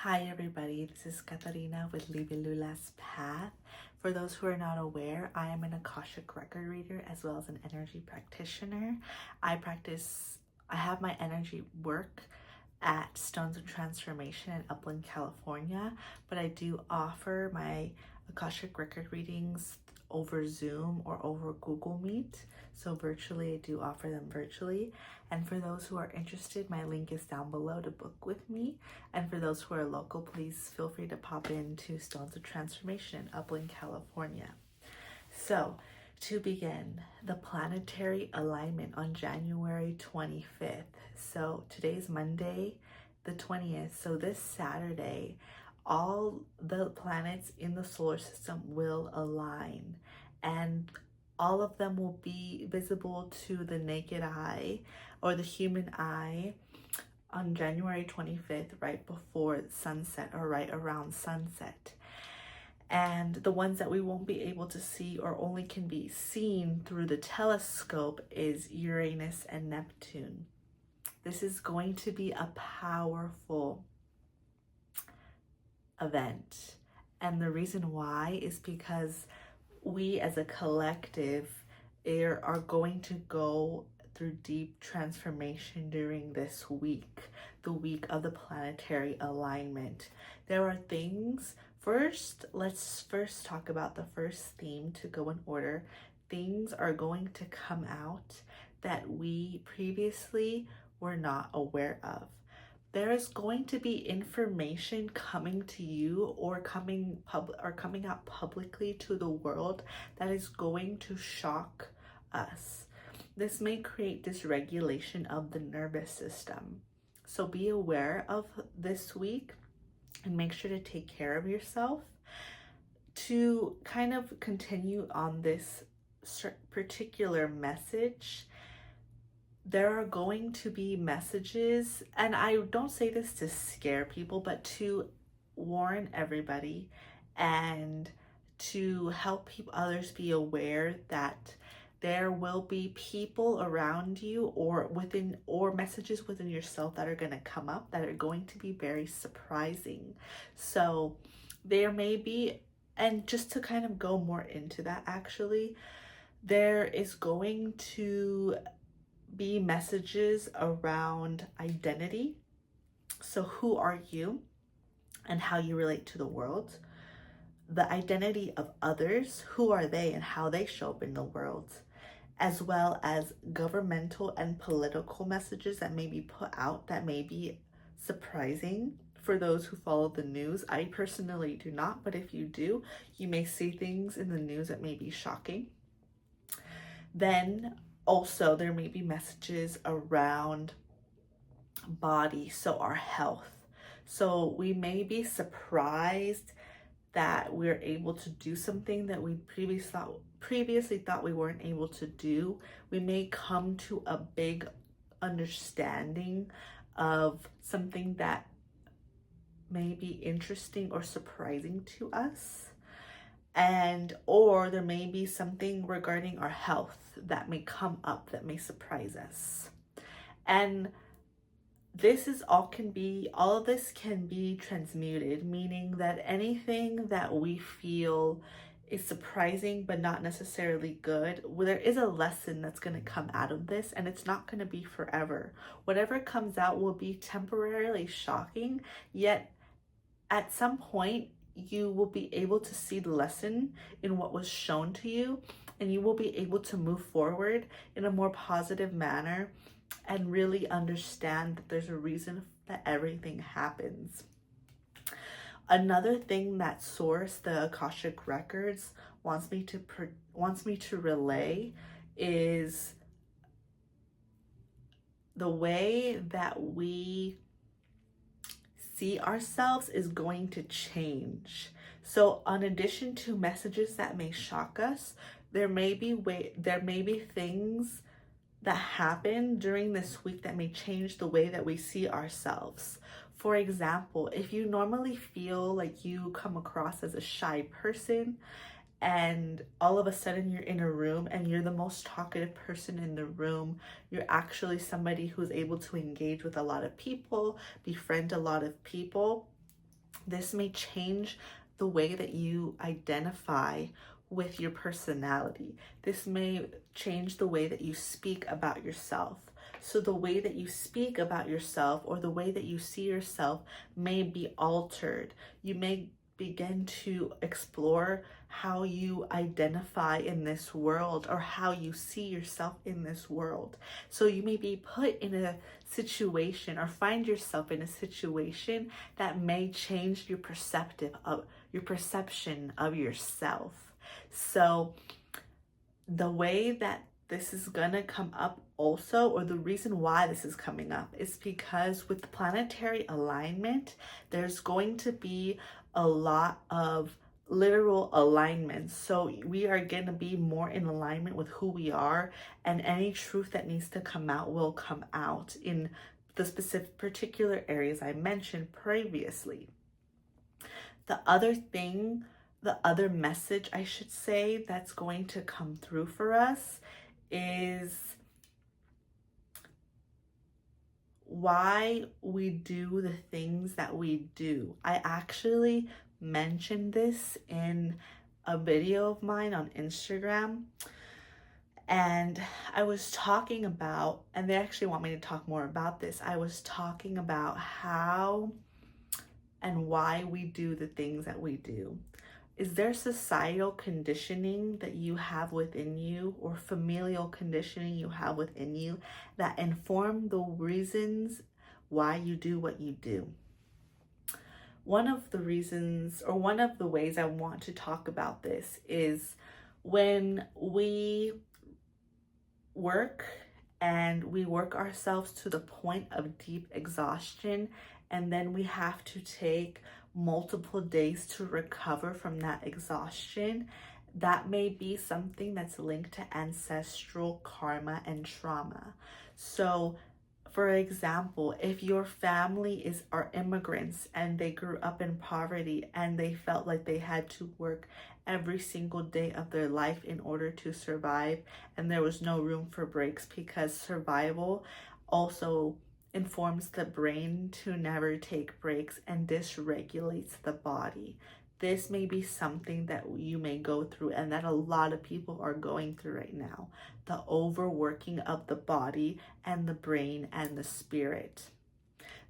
Hi everybody, this is Katarina with Libelula's Path. For those who are not aware, I am an Akashic record reader as well as an energy practitioner. I have my energy work at Stones of Transformation in Upland, California, but I do offer my Akashic record readings over Zoom or over Google Meet. So virtually, I do offer them virtually. And for those who are interested, my link is down below to book with me. And for those who are local, please feel free to pop into Stones of Transformation in Upland, California. So to begin, the planetary alignment on January 25th. So today's Monday, the 20th. So this Saturday, all the planets in the solar system will align, and all of them will be visible to the naked eye or the human eye on January 25th, right before sunset or right around sunset. And the ones that we won't be able to see or only can be seen through the telescope is Uranus and Neptune. This is going to be a powerful event. And the reason why is because we as a collective are going to go through deep transformation during this week, the week of the planetary alignment. There are things, let's first talk about the first theme to go in order. Things are going to come out that we previously were not aware of. There is going to be information coming to you or coming out publicly to the world that is going to shock us. This may create dysregulation of the nervous system. So be aware of this week and make sure to take care of yourself. To kind of continue on this particular message, there are going to be messages, and I don't say this to scare people, but to warn everybody and to help others be aware that there will be people around you or messages within yourself that are going to come up that are going to be very surprising. So there may be, and just to kind of go more into that, actually, there is going to be messages around identity. So who are you and how you relate to the world? The identity of others, who are they and how they show up in the world, as well as governmental and political messages that may be put out that may be surprising for those who follow the news. I personally do not, but if you do, you may see things in the news that may be shocking. Then also, there may be messages around body, so our health. So we may be surprised that we're able to do something that we previously thought we weren't able to do. We may come to a big understanding of something that may be interesting or surprising to us. Or there may be something regarding our health that may come up that may surprise us. And all of this can be transmuted, meaning that anything that we feel is surprising but not necessarily good, there is a lesson that's going to come out of this, and it's not going to be forever. Whatever comes out will be temporarily shocking, yet at some point you will be able to see the lesson in what was shown to you, and you will be able to move forward in a more positive manner and really understand that there's a reason that everything happens. Another thing that Source, the Akashic Records, wants me to relay is the way that we see ourselves is going to change. So in addition to messages that may shock us, there may be things that happen during this week that may change the way that we see ourselves. For example, if you normally feel like you come across as a shy person, and all of a sudden you're in a room and you're the most talkative person in the room, you're actually somebody who's able to engage with a lot of people, befriend a lot of people, This may change the way that you identify with your personality. This may change the way that you speak about yourself. So the way that you speak about yourself or the way that you see yourself may be altered. You may begin to explore how you identify in this world or how you see yourself in this world. So you may be put in a situation or find yourself in a situation that may change your perception of yourself. So the way that this is gonna come up also, or the reason why this is coming up, is because with the planetary alignment, there's going to be a lot of literal alignments. So we are going to be more in alignment with who we are, and any truth that needs to come out will come out in the specific particular areas I mentioned previously. The other message I should say that's going to come through for us is why we do the things that we do. I actually mentioned this in a video of mine on Instagram, and I was talking about, and they actually want me to talk more about this, I was talking about how and why we do the things that we do. Is there societal conditioning that you have within you, or familial conditioning you have within you, that inform the reasons why you do what you do? One of the reasons, or one of the ways I want to talk about this, is when we work and we work ourselves to the point of deep exhaustion, and then we have to take multiple days to recover from that exhaustion. That may be something that's linked to ancestral karma and trauma. So for example, if your family are immigrants and they grew up in poverty and they felt like they had to work every single day of their life in order to survive, and there was no room for breaks, because survival also informs the brain to never take breaks and dysregulates the body. This may be something that you may go through, and that a lot of people are going through right now. The overworking of the body and the brain and the spirit.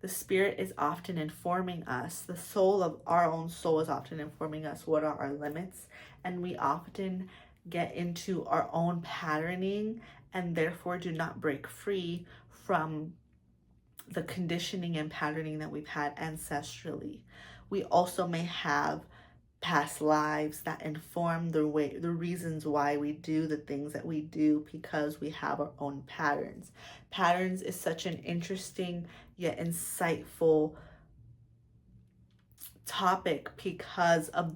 The spirit is often informing us, the soul of our own soul is often informing us what are our limits, and we often get into our own patterning and therefore do not break free from the conditioning and patterning that we've had ancestrally. We also may have past lives that inform the reasons why we do the things that we do, because we have our own patterns. Patterns is such an interesting yet insightful topic because of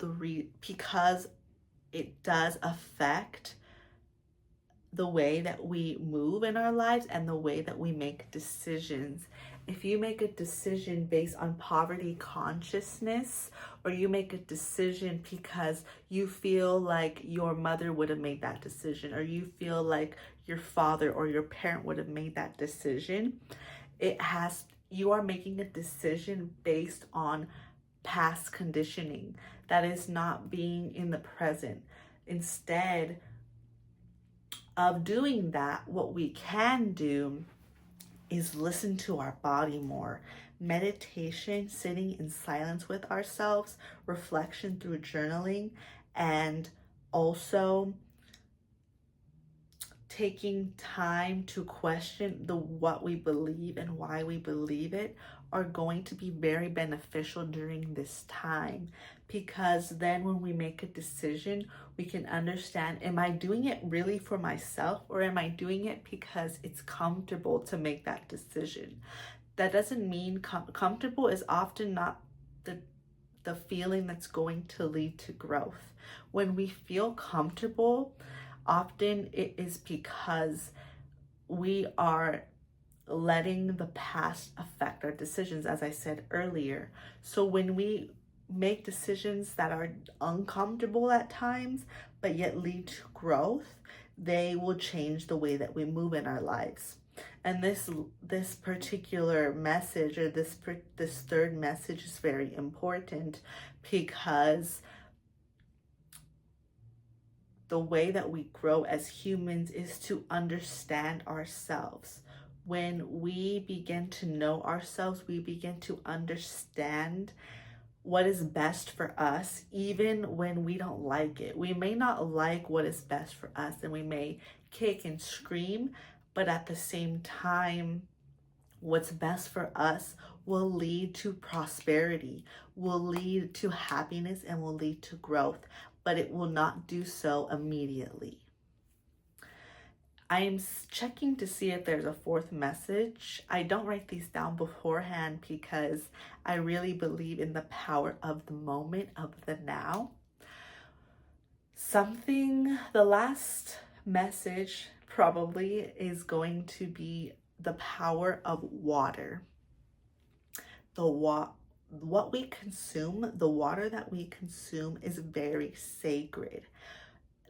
because it does affect the way that we move in our lives and the way that we make decisions. If you make a decision based on poverty consciousness, or you make a decision because you feel like your mother would have made that decision, or you feel like your father or your parent would have made that decision, you are making a decision based on past conditioning that is not being in the present. Instead of doing that, what we can do is listen to our body more. Meditation, sitting in silence with ourselves, reflection through journaling, and also taking time to question what we believe and why we believe it are going to be very beneficial during this time, because then when we make a decision, we can understand, am I doing it really for myself, or am I doing it because it's comfortable to make that decision? That doesn't mean comfortable is often not the feeling that's going to lead to growth. When we feel comfortable, often it is because we are letting the past affect our decisions, as I said earlier. So when we make decisions that are uncomfortable at times, but yet lead to growth, they will change the way that we move in our lives. And this particular message, or this third message, is very important because the way that we grow as humans is to understand ourselves. When we begin to know ourselves, we begin to understand what is best for us, even when we don't like it. We may not like what is best for us, and we may kick and scream, but at the same time, what's best for us will lead to prosperity, will lead to happiness, and will lead to growth, but it will not do so immediately. I'm checking to see if there's a fourth message. I don't write these down beforehand because I really believe in the power of the moment, of the now. The last message probably is going to be the power of water. What we consume, the water that we consume, is very sacred.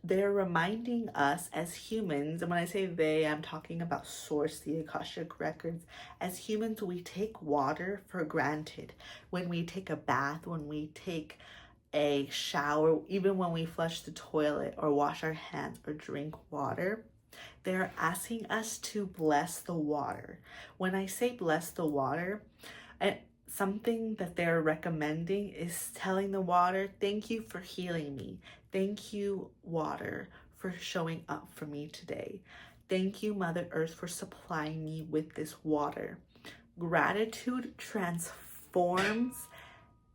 They're reminding us as humans, and when I say they, I'm talking about Source, the Akashic Records. As humans, we take water for granted. When we take a bath, when we take a shower, even when we flush the toilet or wash our hands or drink water, they're asking us to bless the water. When I say bless the water, something that they're recommending is telling the water, thank you for healing me. Thank you, water, for showing up for me today. Thank you, Mother Earth, for supplying me with this water. Gratitude transforms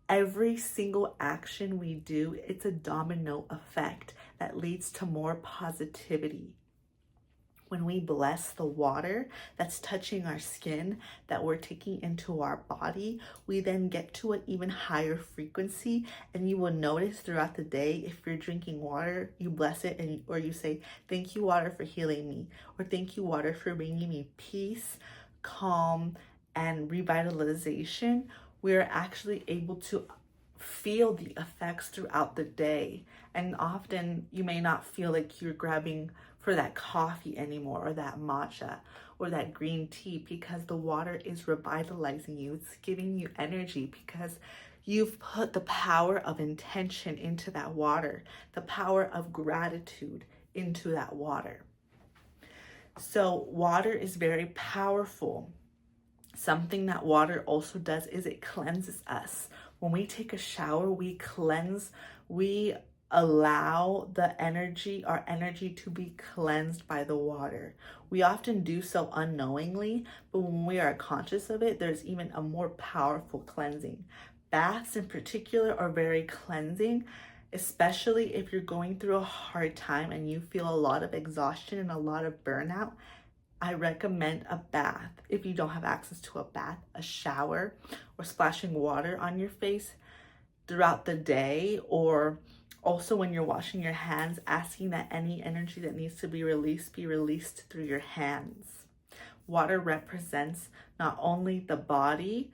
every single action we do. It's a domino effect that leads to more positivity. When we bless the water that's touching our skin, that we're taking into our body, we then get to an even higher frequency. And you will notice throughout the day, if you're drinking water, you bless it, or you say, thank you, water, for healing me, or thank you, water, for bringing me peace, calm, and revitalization. We're actually able to feel the effects throughout the day. And often you may not feel like you're grabbing for that coffee anymore, or that matcha, or that green tea, because the water is revitalizing you. It's giving you energy because you've put the power of intention into that water, the power of gratitude into that water. So water is very powerful. Something that water also does is it cleanses us. When we take a shower, we cleanse, we allow our energy to be cleansed by the water. We often do so unknowingly, but when we are conscious of it, there's even a more powerful cleansing. Baths in particular are very cleansing, especially if you're going through a hard time and you feel a lot of exhaustion and a lot of burnout. I recommend a bath. If you don't have access to a bath, a shower, or splashing water on your face throughout the day, or also when you're washing your hands, asking that any energy that needs to be released through your hands. Water represents not only the body,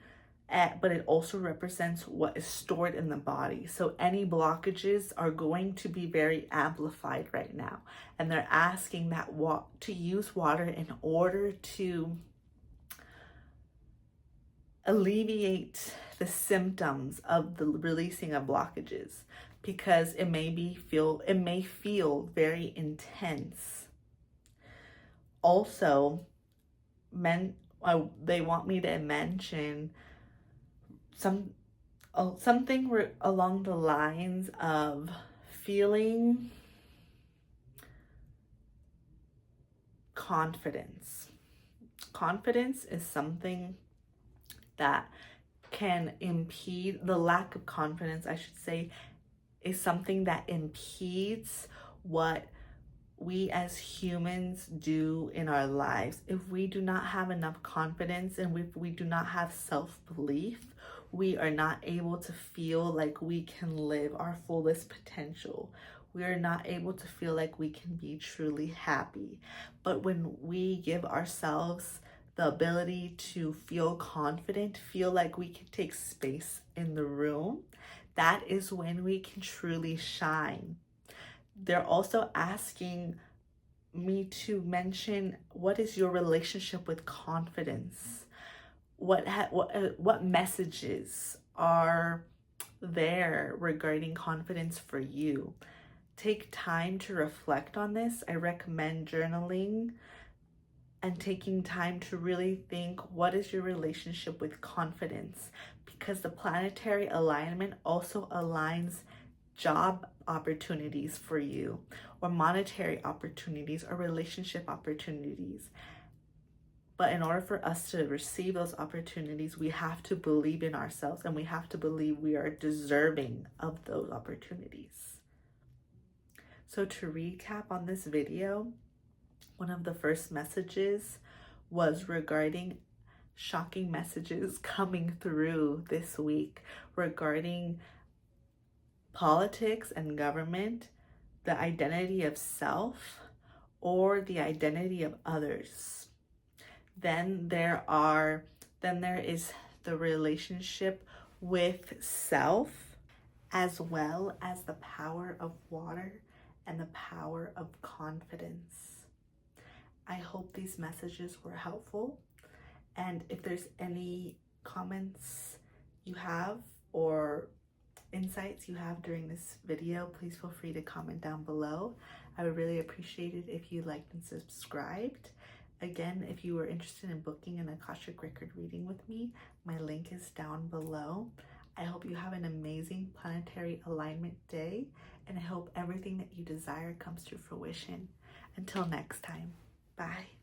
but it also represents what is stored in the body. So any blockages are going to be very amplified right now. And they're asking that to use water in order to alleviate the symptoms of the releasing of blockages, because it may feel very intense. Also, they want me to mention something along the lines of feeling confidence. Confidence is something that can impede, the lack of confidence, I should say, is something that impedes what we as humans do in our lives. If we do not have enough confidence, and if we do not have self-belief, we are not able to feel like we can live our fullest potential. We are not able to feel like we can be truly happy. But when we give ourselves the ability to feel confident, feel like we can take space in the room, that is when we can truly shine. They're also asking me to mention, what is your relationship with confidence? What messages are there regarding confidence for you? Take time to reflect on this. I recommend journaling and taking time to really think, what is your relationship with confidence? Because the planetary alignment also aligns job opportunities for you, or monetary opportunities, or relationship opportunities. But in order for us to receive those opportunities, we have to believe in ourselves, and we have to believe we are deserving of those opportunities. So to recap on this video, one of the first messages was regarding shocking messages coming through this week regarding politics and government, the identity of self, or the identity of others. Then there is the relationship with self, as well as the power of water and the power of confidence. I hope these messages were helpful. And if there's any comments you have or insights you have during this video, please feel free to comment down below. I would really appreciate it if you liked and subscribed. Again, if you were interested in booking an Akashic Record reading with me, my link is down below. I hope you have an amazing planetary alignment day, and I hope everything that you desire comes to fruition. Until next time, bye.